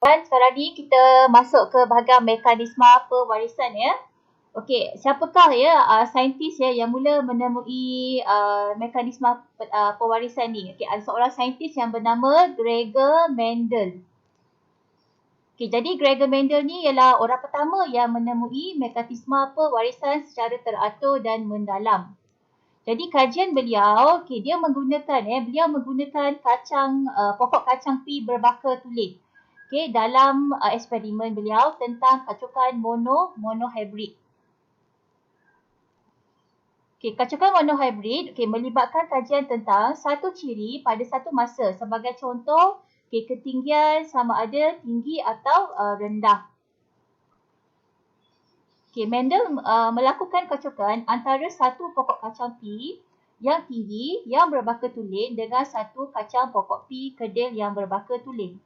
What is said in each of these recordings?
Dan sekarang ni kita masuk ke bahagian mekanisma pewarisan ya. Okey, siapakah saintis yang mula menemui mekanisma pewarisan ni? Okey, ada seorang saintis yang bernama Gregor Mendel. Okey, jadi Gregor Mendel ni ialah orang pertama yang menemui mekanisma pewarisan secara teratur dan mendalam. Jadi kajian beliau, dia menggunakan pokok kacang pea berbaka tulen. Dalam eksperimen beliau tentang kacukan monohybrid. Kacukan monohybrid melibatkan kajian tentang satu ciri pada satu masa. Sebagai contoh, ketinggian sama ada tinggi atau rendah. Mendel melakukan kacukan antara satu pokok kacang pea yang tinggi yang berbaka tulen dengan satu kacang pokok pea kedil yang berbaka tulen.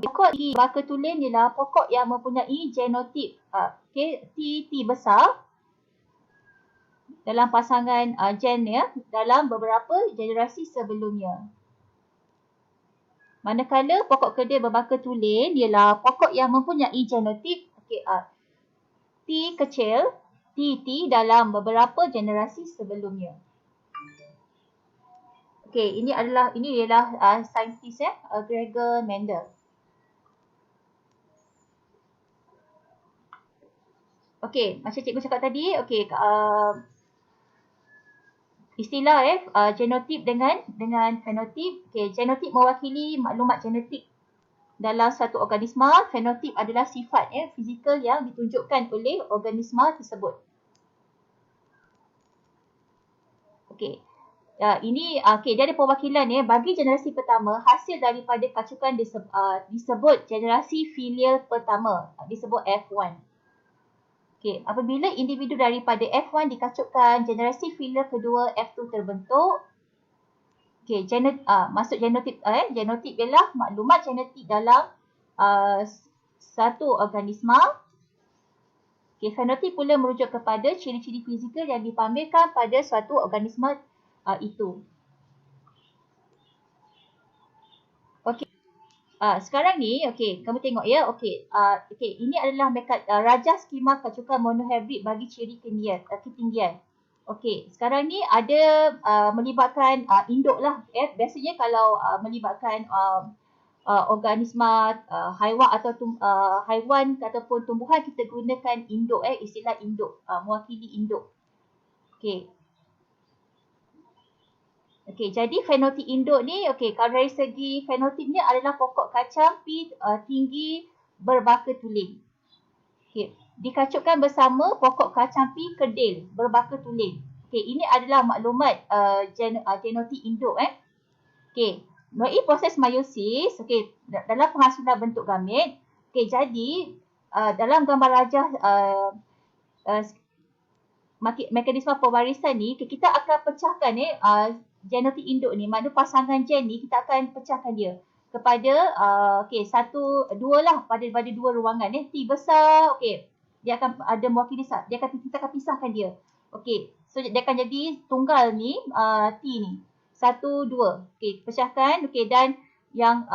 Pokok tinggi berbaka tulen ialah pokok yang mempunyai genotip TT besar dalam pasangan gen dalam beberapa generasi sebelumnya. Manakala pokok kedil berbaka tulen ialah pokok yang mempunyai genotip T kecil TT dalam beberapa generasi sebelumnya. Ini ialah saintis Gregor Mendel. Macam cikgu cakap tadi, istilah genotip dengan fenotip. Genotip mewakili maklumat genetik dalam satu organisma. Fenotip adalah sifat fizikal yang ditunjukkan oleh organisma tersebut. Dia ada perwakilan bagi generasi pertama. Hasil daripada kacukan disebut generasi filial pertama, disebut F1. Apabila individu daripada F1 dikacukkan, generasi filial kedua F2 terbentuk. Maksud genotip ialah maklumat genetik dalam satu organisma. Fenotip pula merujuk kepada ciri-ciri fizikal yang dipamerkan pada suatu organisma itu. Sekarang ni, kamu tengok ya. Ini adalah raja skema kacukan monohybrid bagi ciri ketinggian. Sekarang ni ada melibatkan induk lah. Biasanya kalau melibatkan organisma haiwan ataupun tumbuhan, kita gunakan induk, istilah induk, mewakili induk. Jadi fenotip induk ni, kalau dari segi fenotipnya adalah pokok kacang pea tinggi berbaka tulen. Dikacukkan bersama pokok kacang pea kedil berbaka tulen. Ini adalah maklumat genotip induk. Melalui proses meiosis, dalam penghasilan bentuk gamet. Jadi dalam gambar rajah mekanisme pewarisan ni, kita akan pecahkan genotip induk ni, maknanya pasangan gen ni kita akan pecahkan dia kepada dua lah, pada dua ruangan T besar. Dia akan ada mewakili kita akan pisahkan dia. So dia akan jadi tunggal ni T ni 1 2. Pecahkan. Dan yang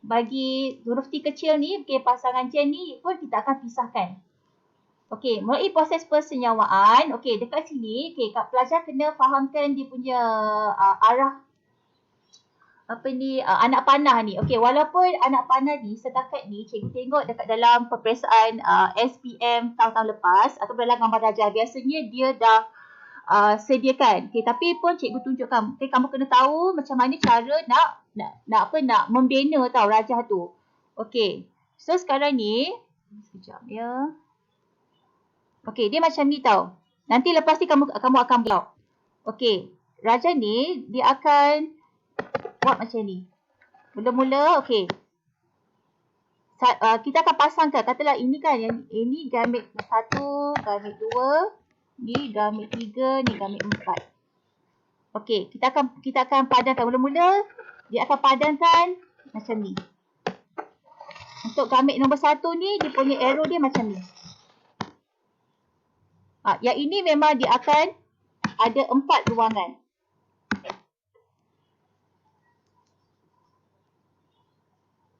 bagi huruf T kecil ni, pasangan gen ni pun kita akan pisahkan. Melalui proses persenyawaan, dekat sini, pelajar kena fahamkan dia punya arah anak panah ni. Walaupun anak panah ni setakat ni cikgu tengok dekat dalam peperiksaan SPM tahun-tahun lepas atau dalam gambar rajah, biasanya dia dah sediakan. Tapi pun cikgu tunjukkan, kamu kena tahu macam mana cara nak membina tau rajah tu. So sekarang ni, sekejap ya. Dia macam ni tau. Nanti lepas ni kamu akan block. Rajah ni dia akan buat macam ni. Mula-mula kita akan pasangkan, katalah ini kan, ini gamit 1, gamit 2, ni gamit 3, ni gamit 4. Kita akan padankan. Mula-mula dia akan padankan macam ni. Untuk gamit nombor 1 ni, dia punya arrow dia macam ni. Yang ini memang dia akan ada 4 ruangan.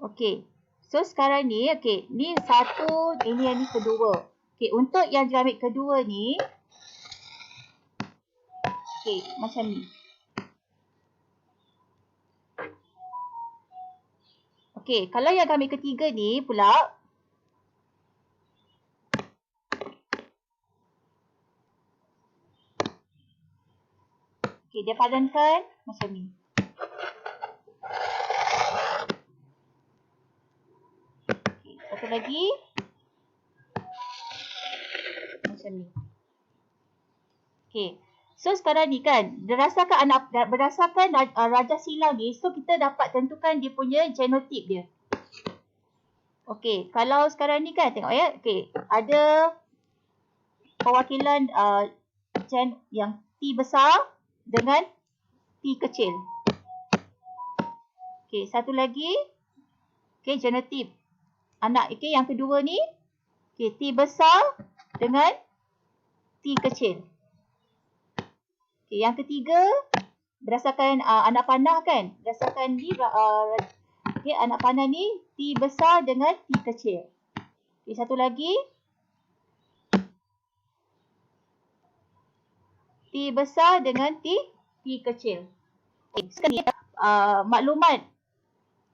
Okey. So sekarang ni, okey, ni satu, ini yang ni kedua. Okey, untuk yang jeramit kedua ni, okey, macam ni. Okey, kalau yang jeramit ketiga ni pula, okey, dia padankan macam ni. Okey, satu lagi. Macam ni. Okey. So sekarang ni kan, berdasarkan Raja Silang ni, so kita dapat tentukan dia punya genotip dia. Okey, kalau sekarang ni kan tengok ya. Okey, ada perwakilan gen yang T besar dengan T kecil. Okey, satu lagi. Okey, genotip anak. Okey, yang kedua ni, okey, T besar dengan T kecil. Okey, yang ketiga berdasarkan anak panah kan. Berdasarkan ni okey, anak panah ni T besar dengan T kecil. Okey, satu lagi. T besar dengan T kecil. Okay, sekali maklumat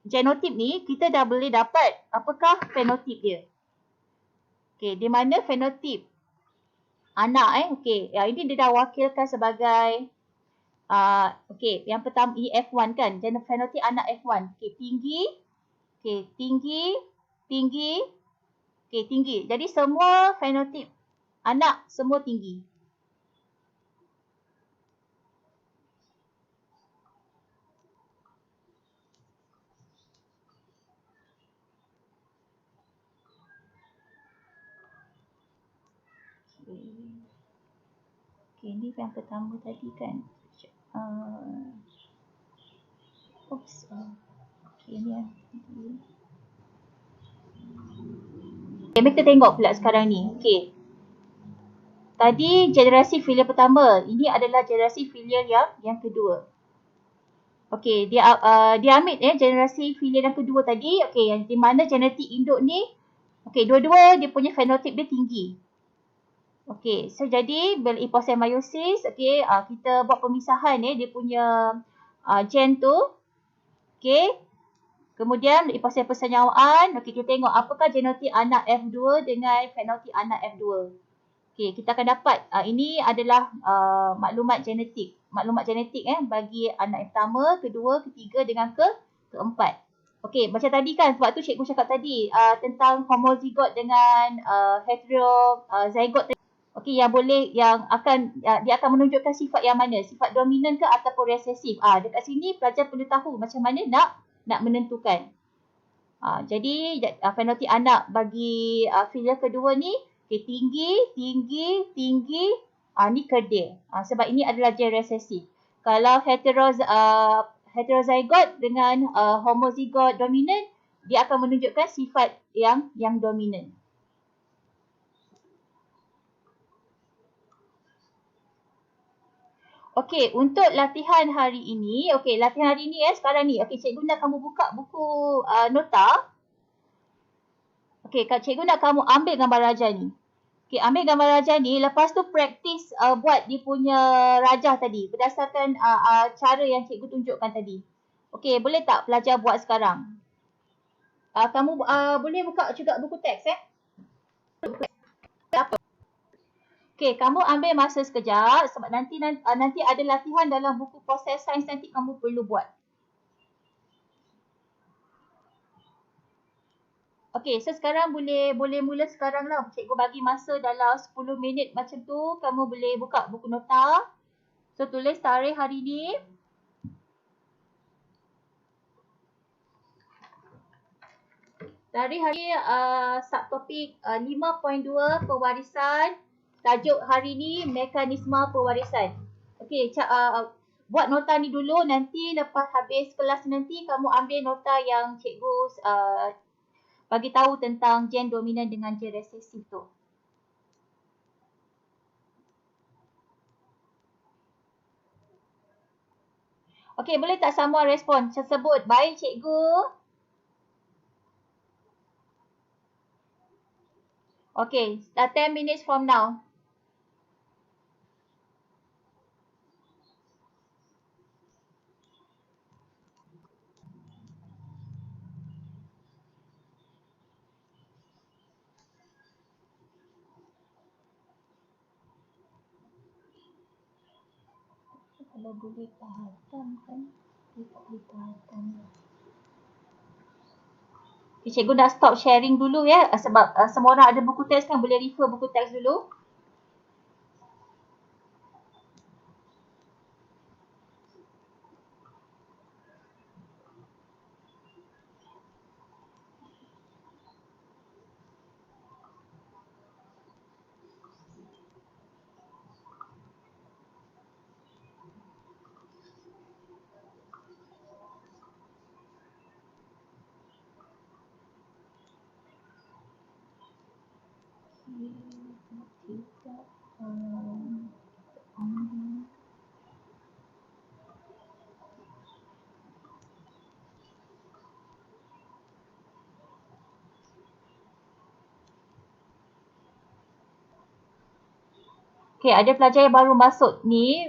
genotip ni kita dah boleh dapat apakah fenotip dia. Okey, di mana fenotip anak okey, ya ini dia dah wakilkan sebagai okey, yang pertama F1 kan, fenotip anak F1. Okey, tinggi. Okey, tinggi, tinggi. Okey, tinggi. Jadi semua fenotip anak semua tinggi. Okey, ni yang pertama tadi kan. Oops. Okey, ni yang okay, kita tengok pula sekarang ni. Okey. Tadi generasi filial pertama. Ini adalah generasi filial yang kedua. Okey, dia ambil generasi filial yang kedua tadi. Okey, yang di mana genetik induk ni, okey, dua-dua dia punya fenotip dia tinggi. Okey, so jadi bila hiposemiosis, okey, kita buat pemisahan dia punya gen tu. Okey. Kemudian proses persenyawaan, okey, kita tengok apakah genotip anak F2 dengan fenotip anak F2. Okey, kita akan dapat ini adalah maklumat genetik. Maklumat genetik bagi anak yang pertama, kedua, ketiga dengan keempat. Okey, macam tadi kan sebab tu cikgu cakap tadi tentang homozigot dengan heterozygot. Okey, dia akan menunjukkan sifat yang mana? Sifat dominan ke ataupun resesif. Dekat sini pelajar perlu tahu macam mana nak menentukan. Jadi fenotip anak bagi filial kedua ni, okay, tinggi. Ni kerdil. Sebab ini adalah gen resesif. Kalau heterozygot dengan homozigot dominan, dia akan menunjukkan sifat yang dominan. Okey, untuk latihan hari ini, sekarang ni, okey, cikgu nak kamu buka buku nota. Okey, cikgu nak kamu ambil gambar rajah ni. Okey, ambil gambar rajah ni, lepas tu praktis buat dia punya rajah tadi berdasarkan cara yang cikgu tunjukkan tadi. Okey, boleh tak pelajar buat sekarang? Kamu boleh buka juga buku teks Okey, kamu ambil masa sekejap sebab nanti ada latihan dalam buku proses sains nanti kamu perlu buat. Okey, so sekarang boleh mula sekarang lah. Cikgu bagi masa dalam 10 minit macam tu. Kamu boleh buka buku nota. So, tulis tarikh hari ni. Tarikh hari subtopik 5.2 pewarisan. Tajuk hari ni mekanisme pewarisan. Okey, buat nota ni dulu. Nanti lepas habis kelas nanti kamu ambil nota yang cikgu bagi tahu tentang gen dominan dengan gen resesif tu. Okey, boleh tak semua respon tersebut? Baik, cikgu. Okay, 10 minutes from now. Kalau boleh padam kan, dia tak boleh padam. Okay, cikgu dah stop sharing dulu ya, sebab semua orang ada buku teks kan, boleh refer buku teks dulu. Tidak. Okay, ada pelajar yang baru masuk ni.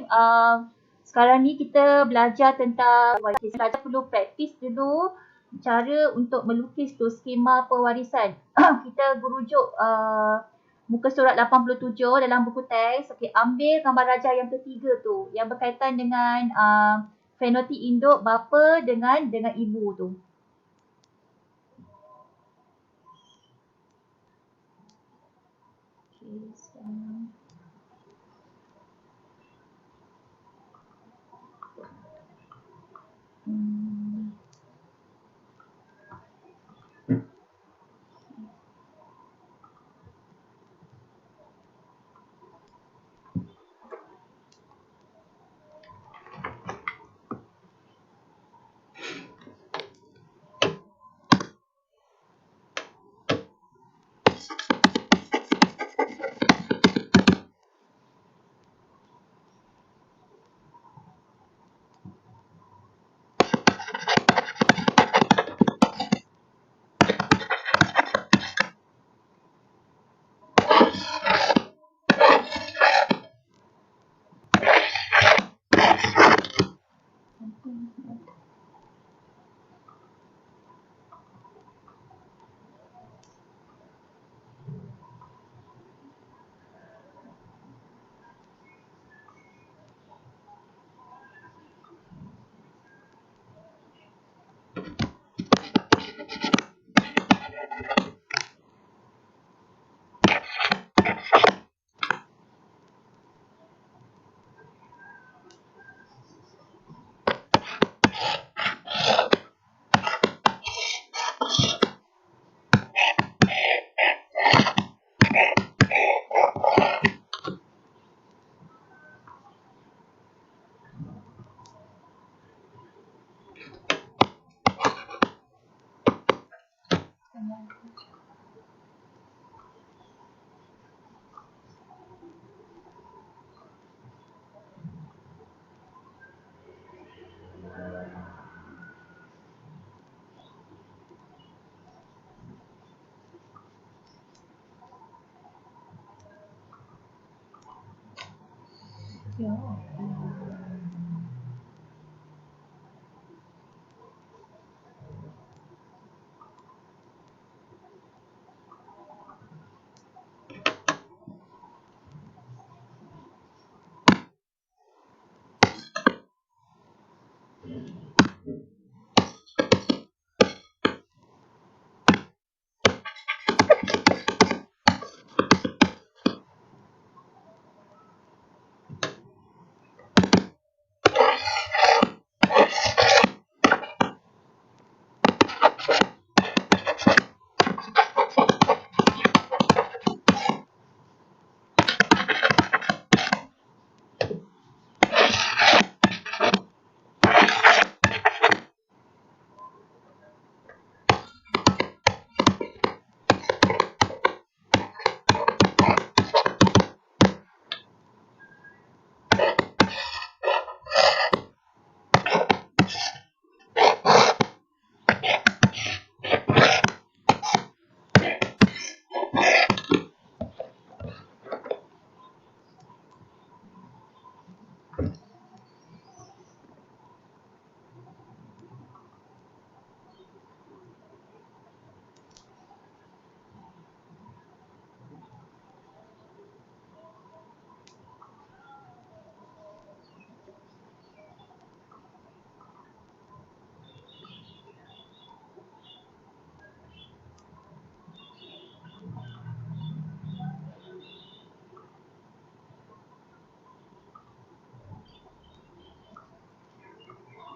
Sekarang ni kita belajar tentang, pelajar perlu praktis dulu cara untuk melukis tu skema pewarisan. Kita berujuk muka surat 87 dalam buku teks. Okay, ambil gambar rajah yang ketiga tu yang berkaitan dengan fenotip induk bapa dengan ibu tu. Okay, so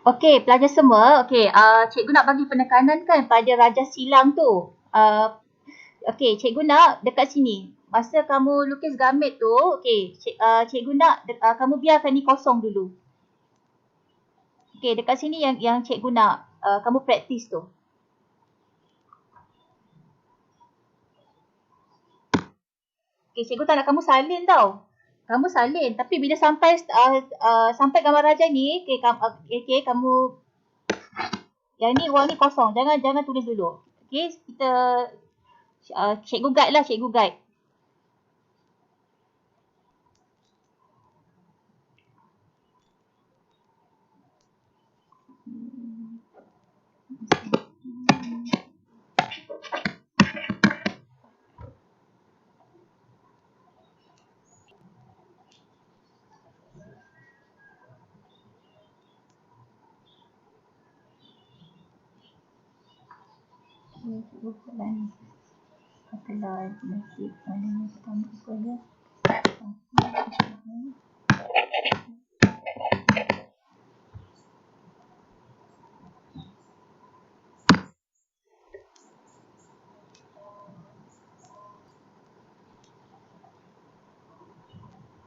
Okey, pelajar semua. Okey, cikgu nak bagi penekanan kan pada raja silang tu. Okey, cikgu nak dekat sini. Masa kamu lukis gamit tu, okey, cikgu nak kamu biarkan ni kosong dulu. Okey, dekat sini yang cikgu nak kamu praktis tu. Okey, cikgu tak nak kamu salin tau. Kamu salin, tapi bila sampai sampai gambar raja ni, okey, kamu yang ni ruang ni kosong. Jangan tulis dulu. Okey, kita cikgu guide lah, cikgu guide.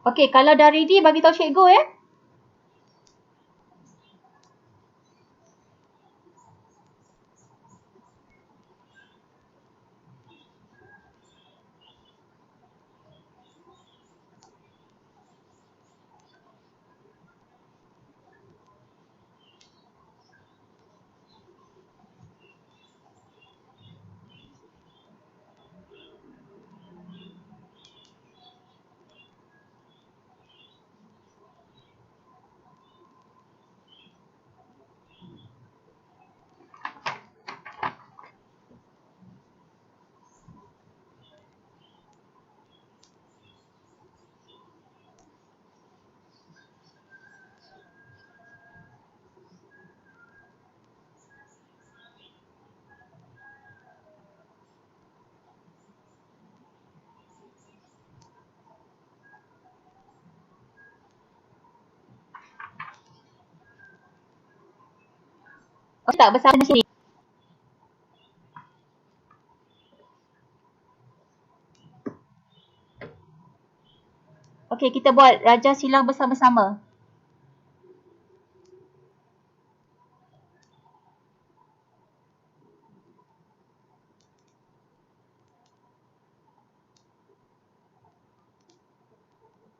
Okey, kalau dah ready bagi tahu cikgu ya. Okey, tak bersama di sini. Okey, kita buat raja silang bersama-sama.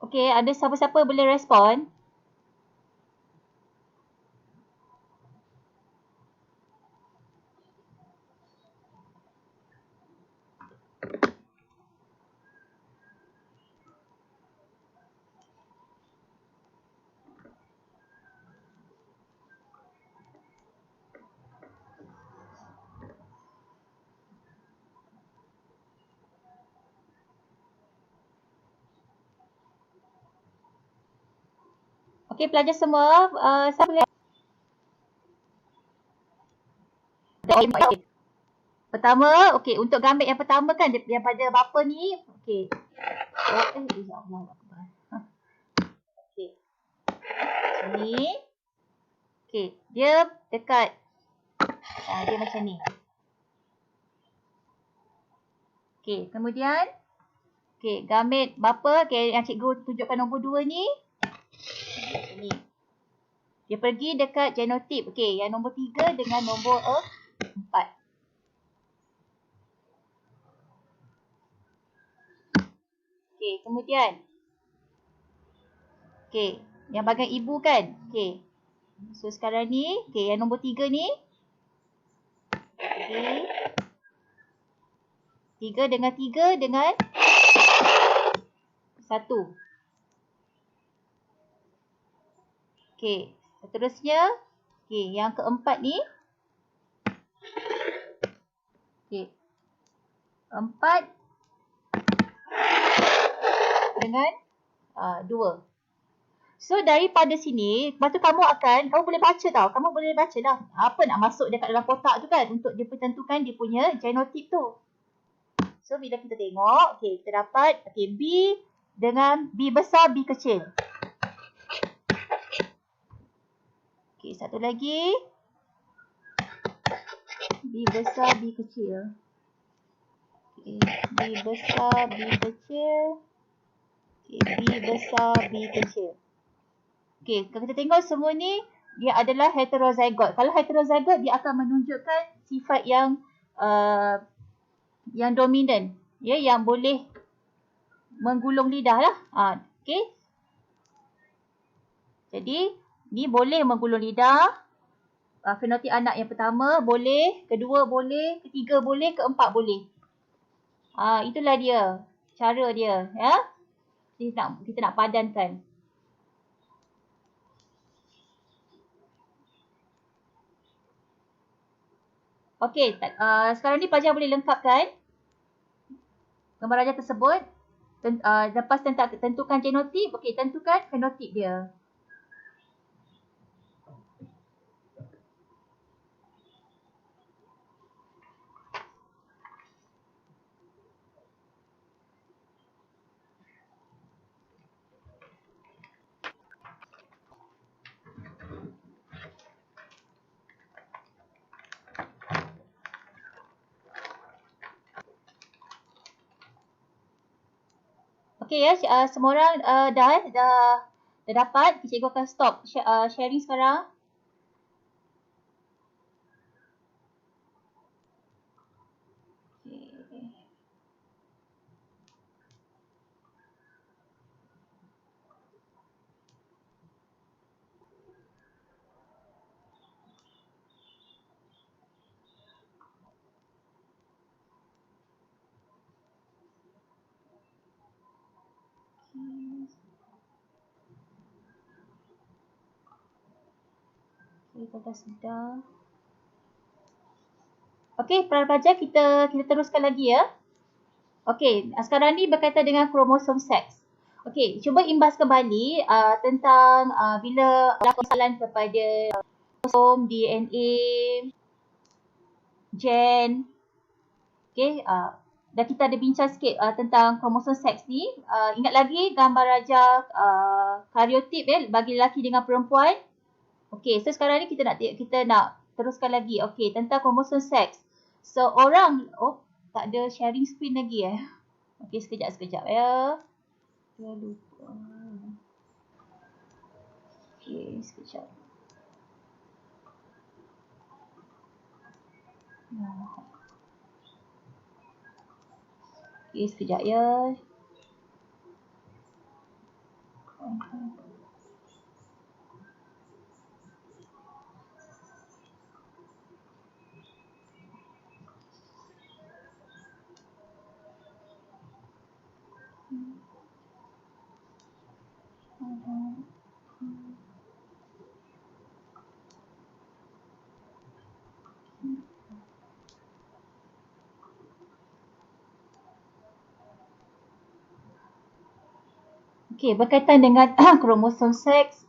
Okey, ada siapa-siapa boleh respon? Okey, pelajar semua, siapa yang pertama, okey, untuk gambar yang pertama kan, yang pada bapa ni, okey. InsyaAllah. Okey. Sini. Okey, dia dekat. Dia macam ni. Okey, kemudian, okey, gamit bapa, okey, yang cikgu tunjukkan nombor 2 ni. Sini. Dia pergi dekat genotip. Okey, yang nombor 3 dengan nombor 4. Okey, kemudian. Okey, yang bahagian ibu kan? Okey. So sekarang ni, okey, yang nombor 3 ni. Okey. 3 dengan 1. Okey, seterusnya. Okey, yang keempat ni. Okey. 4 dengan 2. So daripada sini, lepas tu kamu boleh baca tau. Kamu boleh baca lah apa nak masuk dekat dalam kotak tu kan, untuk dia tentukan dia punya genotip tu. So bila kita tengok, okey, kita dapat B dengan B besar, B kecil. Okey, satu lagi. B besar, B kecil. Okay, B besar, B kecil. Okay, B besar, B kecil. Okay, kalau kita tengok semua ni, dia adalah heterozygote. Kalau heterozygote, dia akan menunjukkan sifat yang dominan. Ya, yang boleh menggulung lidah lah. Okay. Jadi, ni boleh menggulung lidah. Fenotip anak yang pertama boleh, kedua boleh, ketiga boleh, keempat boleh. Itulah dia, cara dia, ya. Kita nak padankan. Okey, sekarang ni pelajar boleh lengkapkan gambar rajah tersebut. Lepas tentukan genotip, okey, tentukan fenotip dia. Okey ya, semua orang dah dapat. Cikgu akan stop sharing sekarang. Kita dah sudah. Okey, para pelajar kita teruskan lagi ya. Okey, sekarang ni berkaitan dengan kromosom seks. Okey, cuba imbas kembali tentang bila ada persoalan kepada kromosom, DNA, gen. Okey, dah kita ada bincang sikit tentang kromosom seks ni. Ingat lagi gambar rajah kariotip bagi lelaki dengan perempuan. Okey, so sekarang ni kita nak teruskan lagi. Okey, tentang kromosom seks. So tak ada sharing screen lagi Okey, sekejap ya. Saya lupa. Okey, sekejap. Okey, sekejap ya. Okey, berkaitan dengan kromosom seks.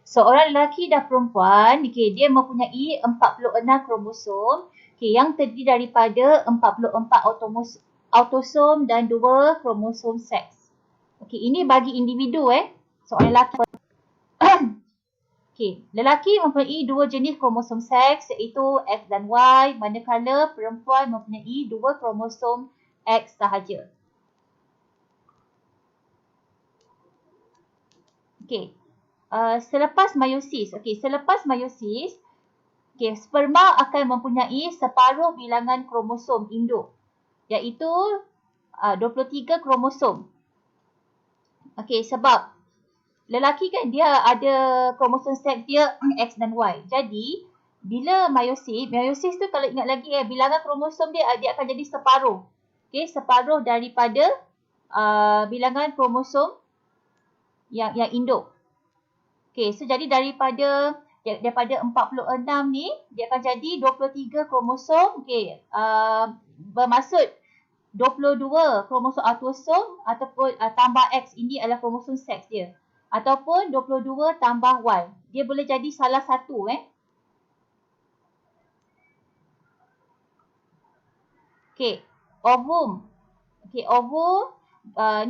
Seorang lelaki dan perempuan, dia mempunyai 46 kromosom, yang terdiri daripada 44 autosom dan 2 kromosom seks. Okey, ini bagi individu seorang lelaki. Okey, lelaki mempunyai 2 jenis kromosom seks, iaitu X dan Y, manakala perempuan mempunyai 2 kromosom X sahaja. Okey. Selepas meiosis, sperma akan mempunyai separuh bilangan kromosom induk, iaitu 23 kromosom. Okey, sebab lelaki kan dia ada kromosom seks dia X dan Y. Jadi, bila meiosis tu kalau ingat lagi bilangan kromosom dia akan jadi separuh. Okey, separuh daripada bilangan kromosom yang induk. Okey, so jadi daripada 46 ni, dia akan jadi 23 kromosom. Okey, bermaksud 22 kromosom autosom ataupun tambah X, ini adalah kromosom seks dia. Ataupun 22 tambah Y. Dia boleh jadi salah satu Okey, ovum. Okey, ovum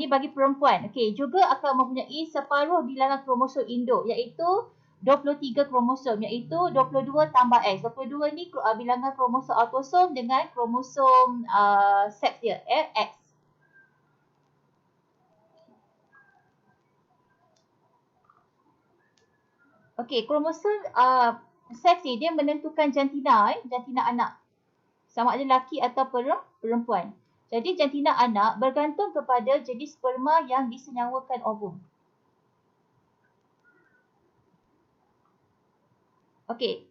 ni bagi perempuan. Okey, juga akan mempunyai separuh bilangan kromosom induk, iaitu 23 kromosom, iaitu 22 tambah X. 22 ni bilangan kromosom autosom dengan kromosom seks dia, X. Okey, kromosom seks ni dia menentukan jantina, jantina anak. Sama ada lelaki atau perempuan. Jadi jantina anak bergantung kepada jenis sperma yang disenyawakan ovum. Okey.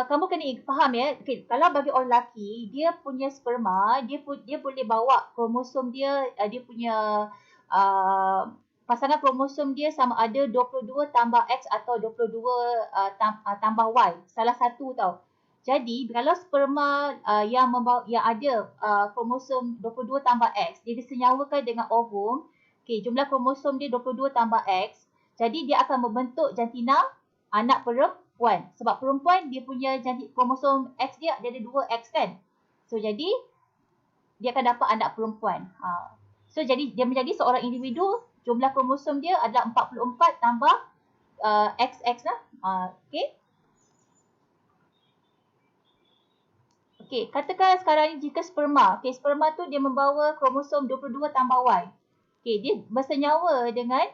Kamu kena faham ya. Okay, kalau bagi orang lelaki, dia punya sperma, dia boleh bawa kromosom dia, dia punya pasangan kromosom dia sama ada 22 tambah X atau 22 tambah Y. Salah satu tau. Jadi kalau sperma yang ada kromosom 22 tambah X, dia disenyawakan dengan ovum, okay, jumlah kromosom dia 22 tambah X, jadi dia akan membentuk jantina anak perempuan. Sebab perempuan dia punya kromosom X dia ada 2X kan. So jadi dia akan dapat anak perempuan. So jadi dia menjadi seorang individu, jumlah kromosom dia adalah 44 tambah XX lah. Okay. Okey, katakan sekarang ni jika sperma, sperma tu dia membawa kromosom 22 tambah Y. Okey, dia bersenyawa dengan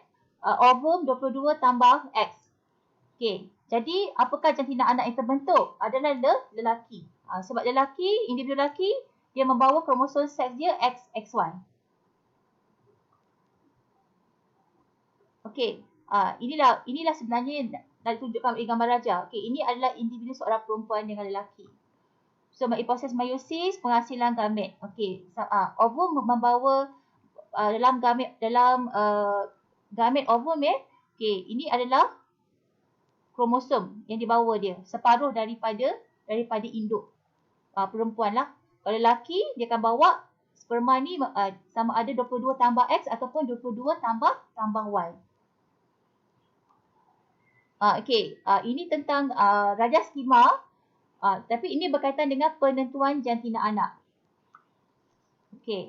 ovum 22 tambah X. Okey, jadi apakah jantina anak yang terbentuk? Adalah lelaki. Sebab lelaki, individu lelaki, dia membawa kromosom seks dia XY. Okey, inilah sebenarnya nak tunjukkan gambar raja. Okey, ini adalah individu seorang perempuan dengan lelaki. So, proses meiosis, penghasilan gamet. Okey, ovum membawa dalam gamet ovum okey, ini adalah kromosom yang dibawa dia, separuh daripada induk perempuan lah. Kalau lelaki, dia akan bawa sperma ni sama ada 22 tambah X ataupun 22 tambah Y. Okey, ini tentang raja skema. Tapi ini berkaitan dengan penentuan jantina anak. Okey.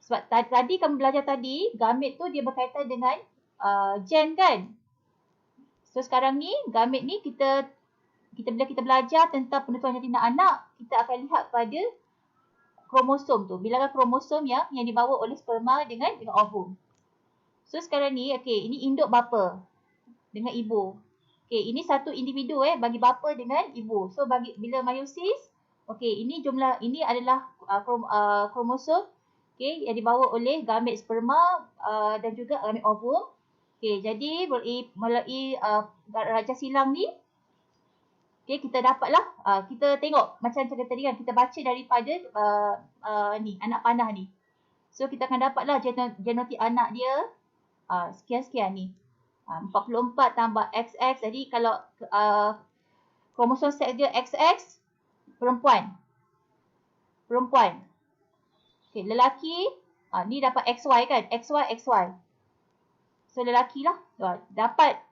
Sebab tadi kamu belajar tadi, gamet tu dia berkaitan dengan gen kan? So sekarang ni, gamet ni bila kita belajar tentang penentuan jantina anak, kita akan lihat pada kromosom tu. Bilangan kromosom yang dibawa oleh sperma dengan ovum. So sekarang ni, okey, ini induk bapa dengan ibu. Okey, ini satu individu bagi bapa dengan ibu. So bila meiosis, okey, ini adalah kromosom okey yang dibawa oleh gamet sperma dan juga gamet ovum. Okey, jadi melalui raja silang ni, okey, kita dapatlah kita tengok macam cakap tadi kan, kita baca daripada ni anak panah ni. So kita akan dapatlah genotik anak dia sekian-sekian ni. 44 tambah XX. Jadi kalau kromosom seks dia XX, perempuan. Okay, lelaki, ni dapat XY kan? XY. So lelaki lah. Dapat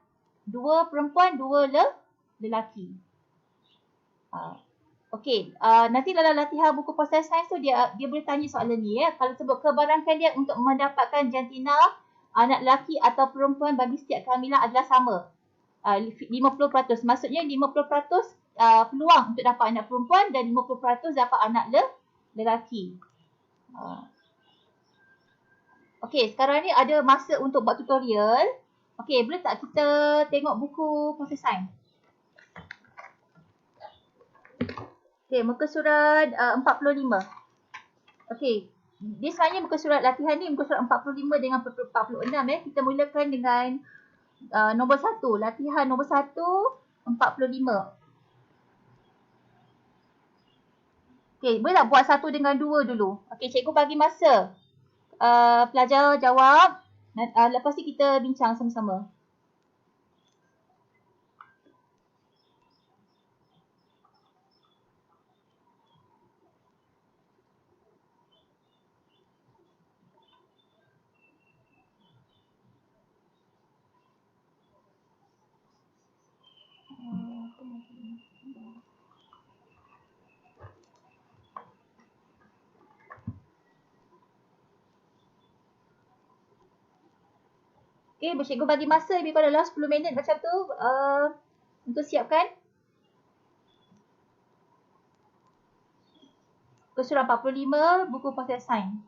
2 perempuan, 2 lelaki. Okay, nanti dalam latihan buku proses sains tu dia boleh tanya soalan ni Kalau sebut kebarankan dia untuk mendapatkan jantina anak lelaki atau perempuan bagi setiap kehamilan adalah sama. 50%. Maksudnya 50% peluang untuk dapat anak perempuan dan 50% dapat anak lelaki. Okey, sekarang ni ada masa untuk buat tutorial. Okey, boleh tak kita tengok buku proses sains? Okey, muka surat 45. Okey. Dia sebenarnya muka surat latihan ni muka surat 45 dengan 46 Kita mulakan dengan nombor 1. Latihan nombor 1, 45. Okey, boleh tak buat 1 dengan 2 dulu? Okey, cikgu bagi masa. Pelajar jawab. Lepas ni kita bincang sama-sama. Okay, cikgu bagi masa lebih kurang dalam 10 minit macam tu untuk siapkan. Pukul surah 45, buku pasal sains.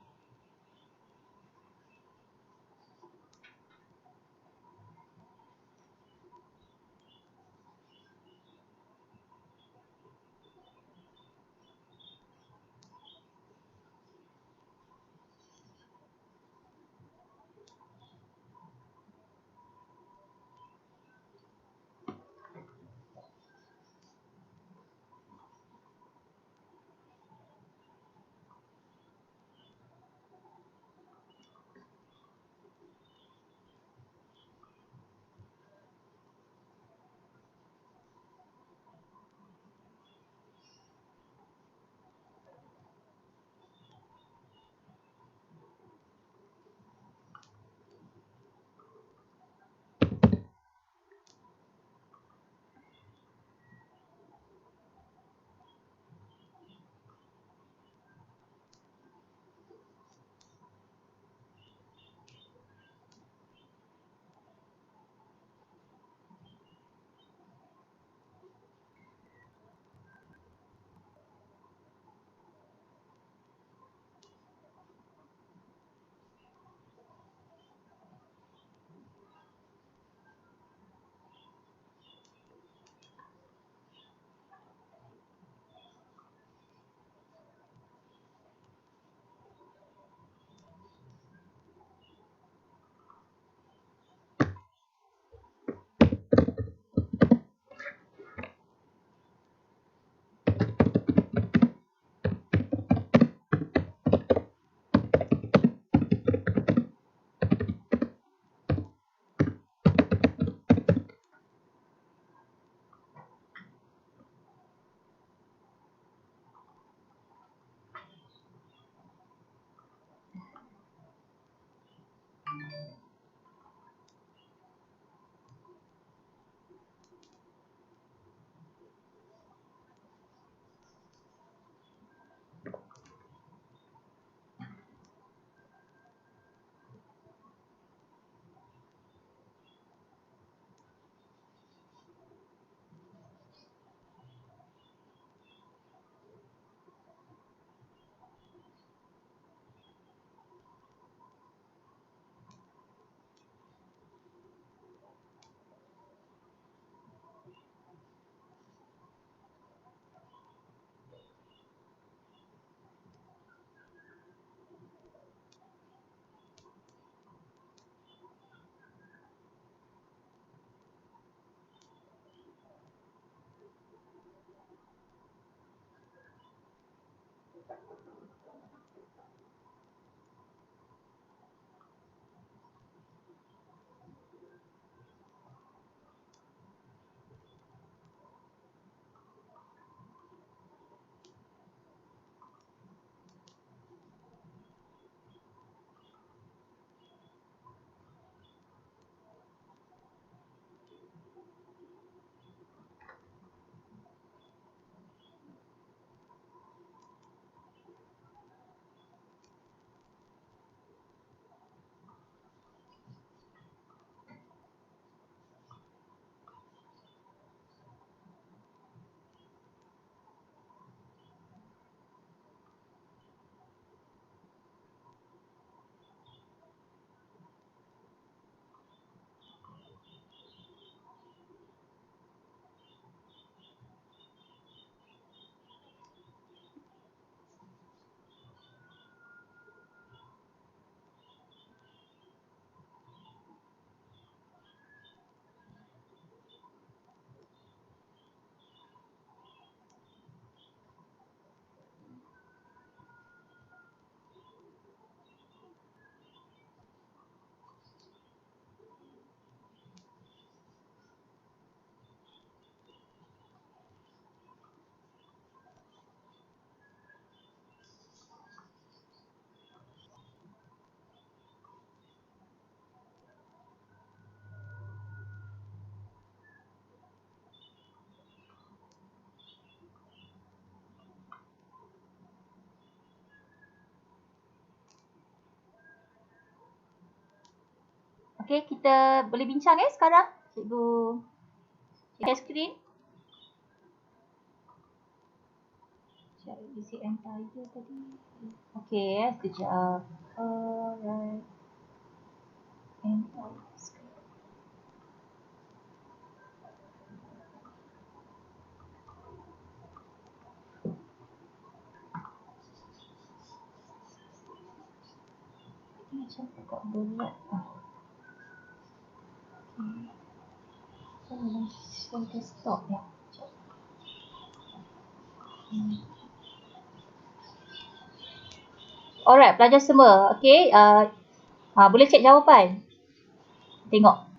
Okey, kita boleh bincang sekarang. Cikgu share screen. Share isi entire tadi. Okey, sekejap. Alright. Entire screen. Macam agak berat. Share desktop ya. Alright, pelajar semua. Okey, boleh cek jawapan. Tengok.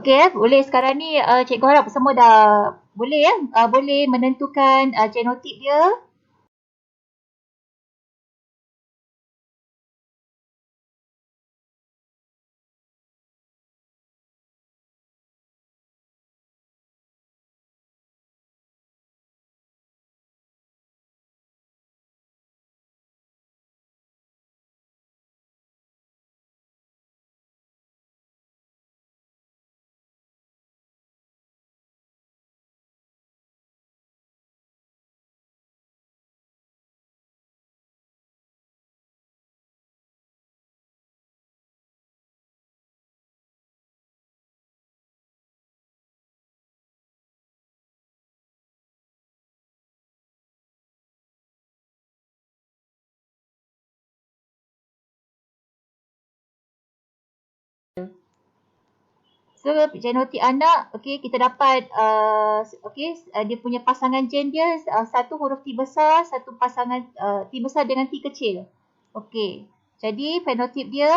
Okey, boleh sekarang ni cikgu harap semua dah boleh boleh menentukan genotip dia. So, genotip anak, okey, kita dapat dia punya pasangan gen dia satu huruf T besar, satu pasangan T besar dengan T kecil. Okey. Jadi fenotip dia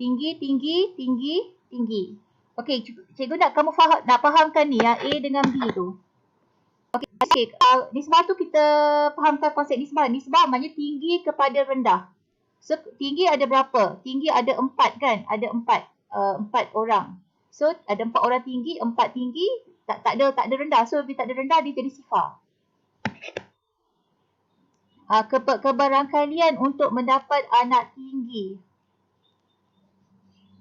tinggi, tinggi, tinggi, tinggi. Okey, cikgu nak kamu fahamkan ni A dengan B tu. Okey, nisbah tu kita fahamkan konsep nisbah. Nisbah maknanya tinggi kepada rendah. So, tinggi ada berapa? Tinggi ada 4 kan? Ada 4 orang. So, ada 4 orang tinggi, 4 tinggi, tak ada rendah. So, bila tak ada rendah, dia jadi sifar. Kebarangkalian untuk mendapat anak tinggi.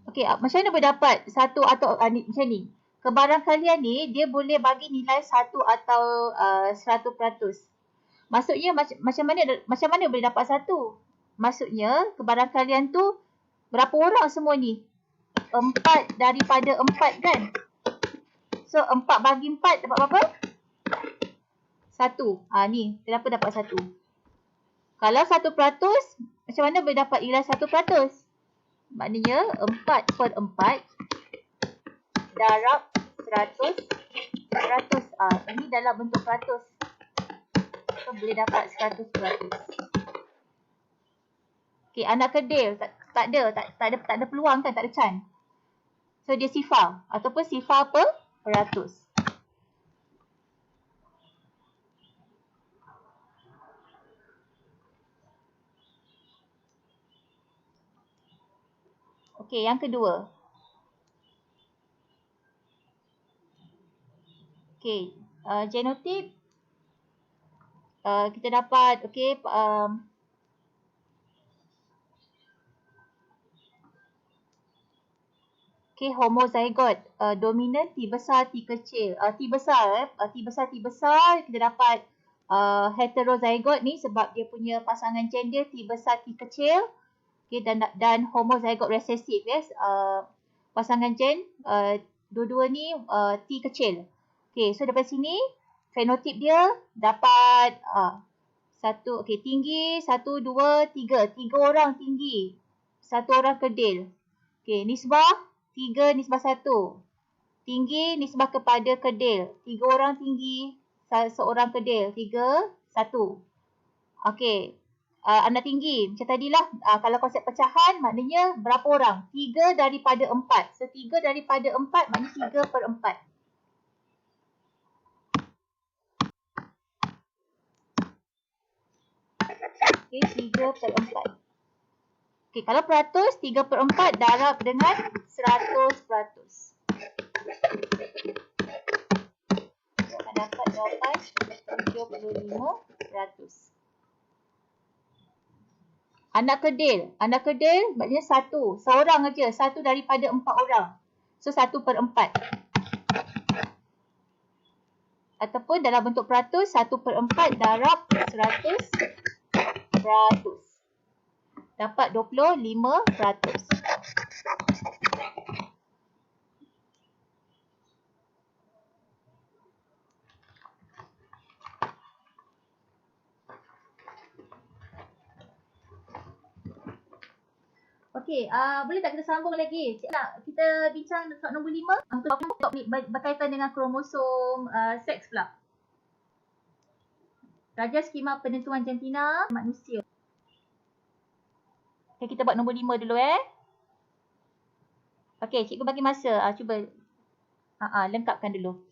Okey, macam mana boleh dapat satu atau macam ni? Kebarangkalian ni, dia boleh bagi nilai 1 atau 100%. Maksudnya, macam mana boleh dapat 1? Maksudnya, kebarangkalian tu, berapa orang semua ni? 4 daripada 4 kan? So 4 bagi 4 dapat berapa? 1. Ni, kenapa dapat 1? Kalau 1%, macam mana boleh dapat nilai 1%? Maknanya 4/4 darab 100. Ini dalam bentuk peratus. So boleh dapat 100%. Okey, anak kedil tak ada peluang kan, tak ada chance. So dia sifar ataupun sifar per peratus. Okey, yang kedua. Okey, genotip kita dapat homozygote dominan T besar T kecil. T besar kita dapat heterozygote ni sebab dia punya pasangan gen dia T besar T kecil. Okay, dan homozygote resesif pasangan gen dua-dua ni T kecil. Okay, so daripada sini fenotip dia dapat tinggi 1, 2, 3. 3 orang tinggi, 1 orang kedil. Okay, nisbah 3 nisbah 1. Tinggi nisbah kepada kedil. 3 orang tinggi, seorang kedil. 3, 1. Okay. Anak tinggi. Macam tadilah. Kalau konsep pecahan, maknanya berapa orang? 3 daripada 4. So, 3 daripada 4 maknanya 3/4. Okay, 3/4. Okay, kalau peratus, 3/4 darab dengan 100%. Akan dapat jawapan 75%. Anak kedil maknanya satu. Seorang aja. Satu daripada 4 orang. So 1/4. Ataupun dalam bentuk peratus, 1/4 darab 100%. Dapat 25%. Okey, boleh tak kita sambung lagi? Cik nak kita bincang soal nombor 5? Untuk berkaitan dengan kromosom seks pula. Raja skema penentuan jantina manusia. Okay, kita buat nombor 5 dulu Okey, cikgu bagi masa. Cuba lengkapkan dulu.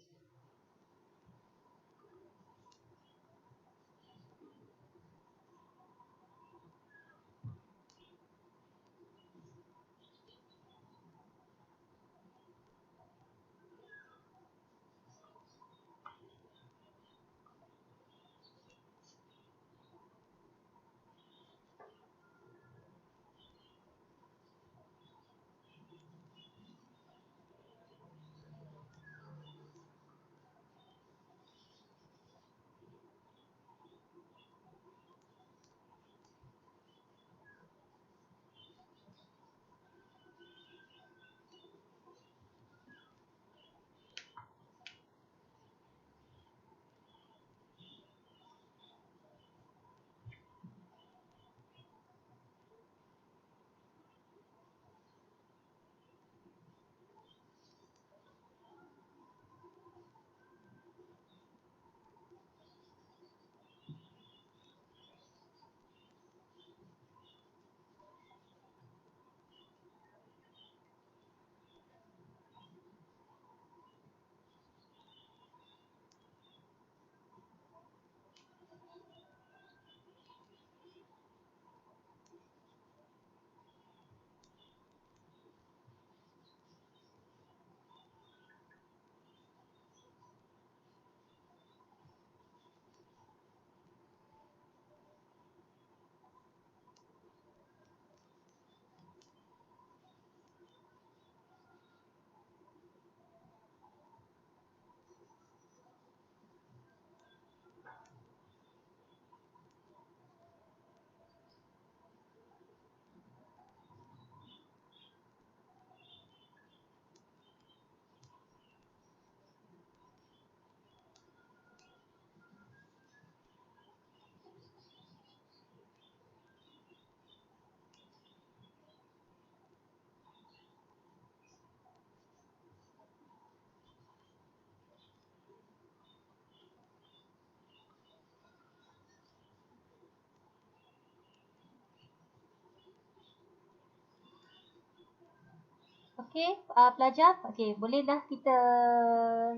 Okey, pelajar. Okey, bolehlah kita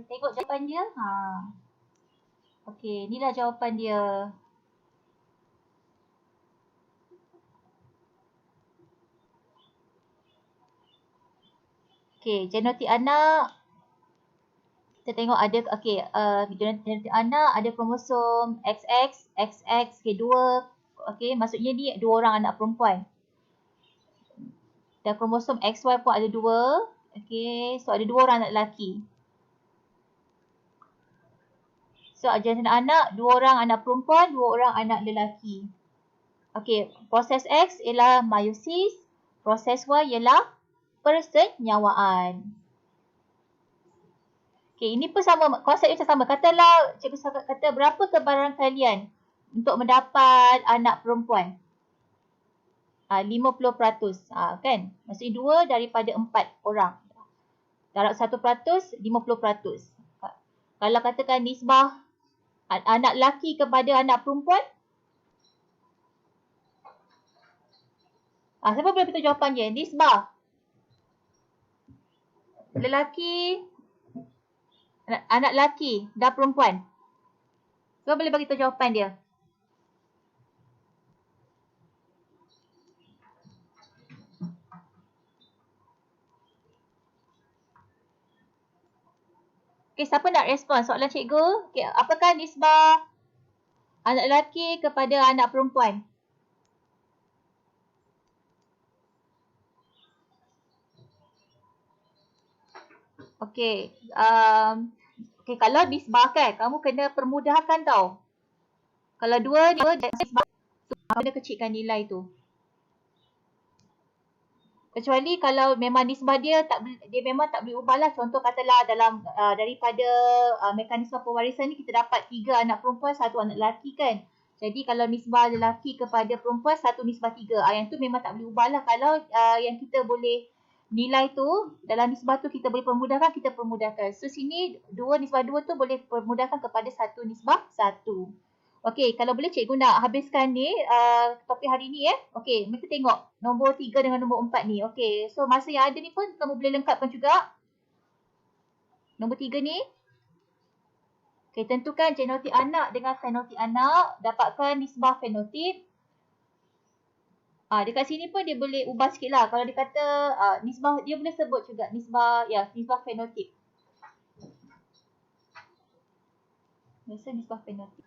tengok jawapan dia. Okey, inilah jawapan dia. Okey, genotik anak. Kita tengok ada, genotik anak ada kromosom XX, XX, K2. Okey, maksudnya ni 2 orang anak perempuan. Dan kromosom XY pun ada 2. Okey, so ada 2 orang anak lelaki. So genotik anak, 2 orang anak perempuan, 2 orang anak lelaki. Okey, proses X ialah meiosis, proses Y ialah persenyawaan. Okey, ini pun sama, konsep macam sama. Katalah cikgu kata berapa kebarangkalian untuk mendapat anak perempuan? 50%. Kan? Maksudnya 2 daripada 4 orang. Darab 1%, 50%. Kalau katakan nisbah anak lelaki kepada anak perempuan, siapa boleh beritahu jawapan dia? Nisbah lelaki, anak lelaki dan perempuan. Siapa boleh bagi tahu jawapan dia? Okey, siapa nak respon soalan cikgu? Okey, apakah nisbah anak lelaki kepada anak perempuan? Okey, okey, kalau nisbah kan, kamu kena permudahkan tau. Kalau dua nisbah, kena kecilkan nilai tu. Kecuali kalau memang nisbah dia memang tak boleh ubah lah. Contoh katalah dalam daripada mekanisme pewarisan ni kita dapat 3 anak perempuan, 1 anak lelaki kan. Jadi kalau nisbah lelaki kepada perempuan 1 nisbah 3. Yang tu memang tak boleh ubah lah. Kalau yang kita boleh nilai tu, dalam nisbah tu kita boleh permudahkan, kita permudahkan. So sini 2 nisbah 2 tu boleh permudahkan kepada 1 nisbah 1. Okey, kalau boleh cikgu nak habiskan ni topik hari ni Okey, kita tengok nombor 3 dengan nombor 4 ni. Okey, so masa yang ada ni pun kamu boleh lengkapkan juga. Nombor 3 ni. Okey, tentukan genotip anak dengan fenotip anak. Dapatkan nisbah fenotip. Dekat sini pun dia boleh ubah sikit lah. Kalau dia kata nisbah, dia boleh sebut juga nisbah fenotip. Biasa nisbah fenotip.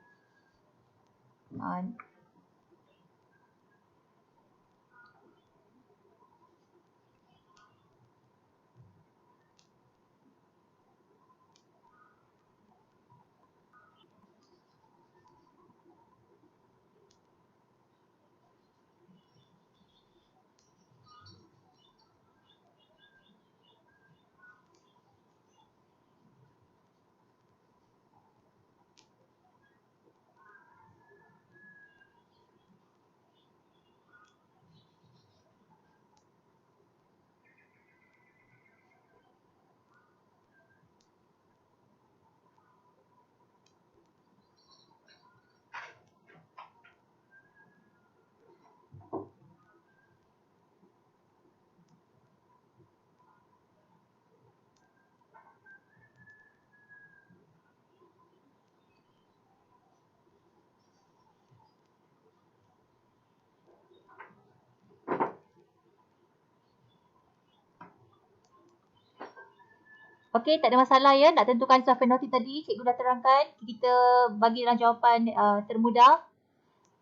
Okey, tak ada masalah ya. Nak tentukan nisbah fenotip tadi, cikgu dah terangkan. Kita bagi dalam jawapan termudah.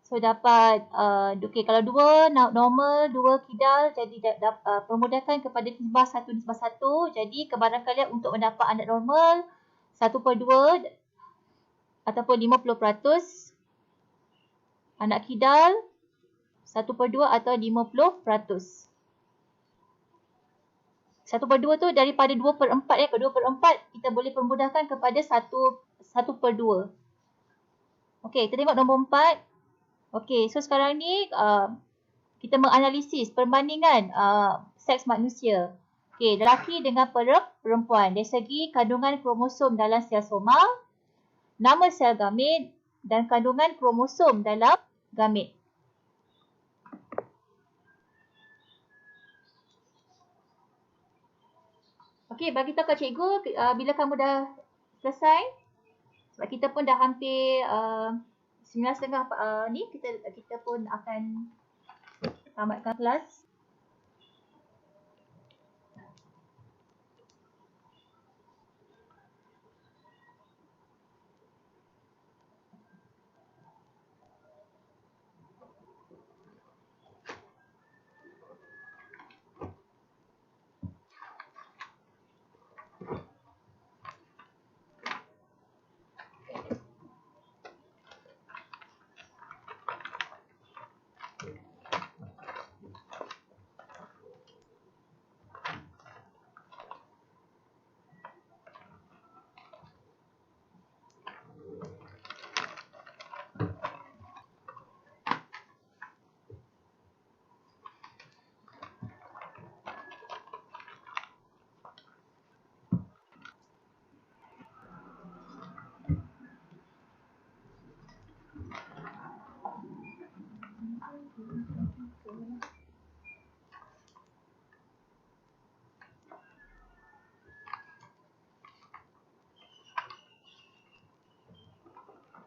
So dapat, okey, kalau 2 normal, 2 kidal, jadi permudahkan kepada nisbah 1 nisbah 1. Jadi kebarangkalian untuk mendapat anak normal 1/2 ataupun 50%. Anak kidal 1/2 atau 50%. 1/2 tu daripada 2/4 ke 2/4 kita boleh permudahkan kepada 1/2. Okey, kita tengok nombor 4. Okey, so sekarang ni kita menganalisis perbandingan seks manusia. Okey, lelaki dengan perempuan dari segi kandungan kromosom dalam sel soma, nama sel gamit dan kandungan kromosom dalam gamit. Okey, bagi tahu kat cikgu bila kamu dah selesai. Sebab kita pun dah hampir 9.30 ni kita pun akan tamatkan kelas.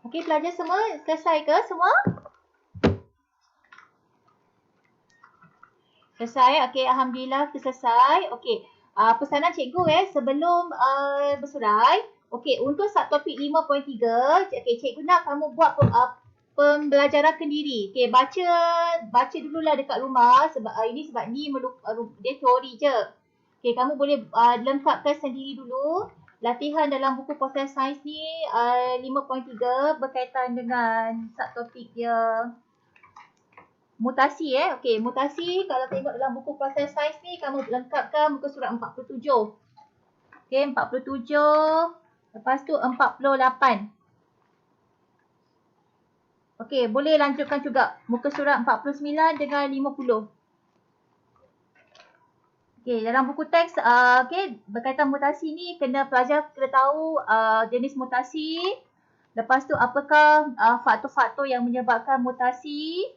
Okey, pelajar semua selesai ke semua? Selesai. Okey, alhamdulillah kita selesai. Okey, pesanan cikgu sebelum bersurai, Okey, untuk subtopik 5.3, cikgu nak kamu buat pembelajaran kendiri. Okey, baca dululah dekat rumah sebab sebab ni dia teori je. Okey, kamu boleh lengkapkan sendiri dulu. Latihan dalam buku proses sains ni 5.3 berkaitan dengan subtopik dia mutasi. Okey, mutasi kalau tengok dalam buku proses sains ni kamu lengkapkan muka surat 47. Okey, 47. Lepas tu 48. Okey, boleh lanjutkan juga muka surat 49 dengan 50. Okey, dalam buku teks berkaitan mutasi ni pelajar kena tahu jenis mutasi. Lepas tu apakah faktor-faktor yang menyebabkan mutasi.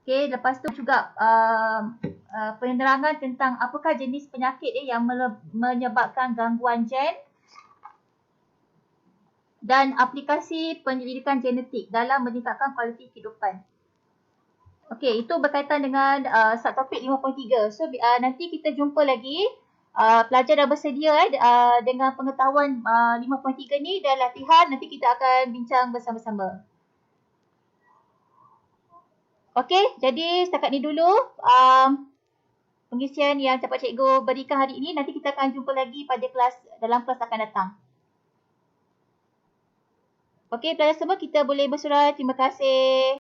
Okey, lepas tu juga penerangan tentang apakah jenis penyakit yang menyebabkan gangguan gen dan aplikasi penyelidikan genetik dalam meningkatkan kualiti kehidupan. Okey, itu berkaitan dengan subtopik 5.3. So nanti kita jumpa lagi. Pelajar dah bersedia dengan pengetahuan 5.3 ni dan latihan. Nanti kita akan bincang bersama-sama. Okey, jadi setakat ni dulu pengisian yang dapat cikgu berikan hari ini. Nanti kita akan jumpa lagi dalam kelas akan datang. Okey, pelajar semua kita boleh bersurat. Terima kasih.